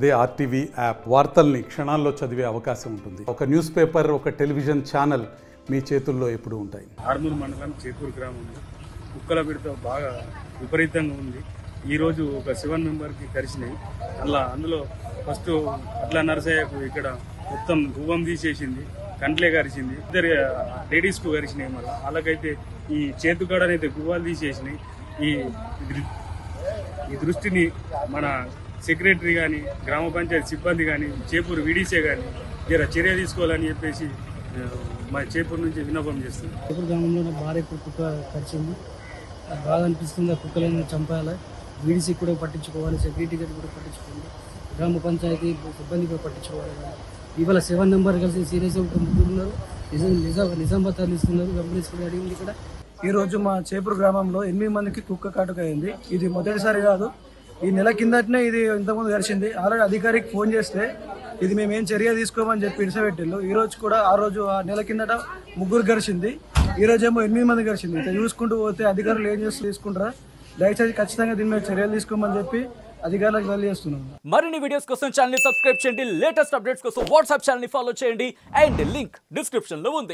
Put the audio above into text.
అదే RTV app వార్తల్ని క్షణాల్లో చదివే అవకాశం ఉంటుంది. ఒక న్యూస్ పేపర్, ఒక టెలివిజన్ ఛానల్ మీ చేతుల్లో ఎప్పుడూ ఉంటాయి. ఆర్మూర్ మండలం చేపూరు గ్రామంలో కుక్కల బిడత బాగా విపరీతంగా ఉంది. ఈరోజు ఒక 7 మెంబర్కి కరిచినాయి. అందులో ఫస్ట్ అట్లా నరసయ్యకు ఇక్కడ మొత్తం గువ్వం తీసేసింది, కంట్లే కరిచింది. 2 లేడీస్కు కరిచినాయి. మళ్ళీ అలాగైతే ఈ చేతుకాడనైతే గువ్వాలు తీసేసినాయి. ఈ దృష్టిని మన సెక్రటరీ కానీ, గ్రామ పంచాయతీ సిబ్బంది కానీ, చేపూరు వీడీసీ కానీ చర్య తీసుకోవాలని చెప్పేసి మా చేపూరు నుంచి విన్నపం చేస్తుంది. చేపూరు గ్రామంలో భారీ కుక్క కరిచింది. బాగా అనిపిస్తుంది. ఆ కుక్కలను చంపాలి. వీడీసీ కూడా పట్టించుకోవాలి, సెక్యూరిటీ గారు కూడా పట్టించుకోవాలి, గ్రామ పంచాయతీ సిబ్బంది కూడా పట్టించుకోవాలి. ఇవాళ 7 మెంబర్ కలిసి సీరియస్ ఉన్నారు. నిజామాబాద్ తరలిస్తున్నారు. గంభీర్ కూడా అడిగింది. ఇక్కడ ఈరోజు మా చేపూరు గ్రామంలో 8 మందికి కుక్క కాటుక అయింది. ఇది మొదటిసారి కాదు, ఈ నెల కిందటనే ఇది ఇంతకుముందు గడిచింది. ఆల్రెడీ అధికారికి ఫోన్ చేస్తే ఇది మేమేం చర్య తీసుకోమని చెప్పి ఇడిసబెట్టిళ్ళు. ఈ రోజు కూడా ఆ నెల కిందట 3 గడిచింది. ఈ రోజు ఏమో 8 మంది గడిచింది. ఇట్లా చూసుకుంటూ పోతే అధికారులు ఏం చేస్తూ తీసుకుంటారా? దయచేసి ఖచ్చితంగా దీని మీద చర్యలు తీసుకోమని చెప్పి అధికారులకు తెలియజేస్తున్నాం. మరిన్ని వీడియోస్ కోసం ఛానల్ ని సబ్స్క్రైబ్ చేయండి. లేటెస్ట్ అప్డేట్స్ కోసం వాట్సాప్ ఛానల్ ని ఫాలో చేయండి. అండ్ లింక్ డిస్క్రిప్షన్ లో ఉంది.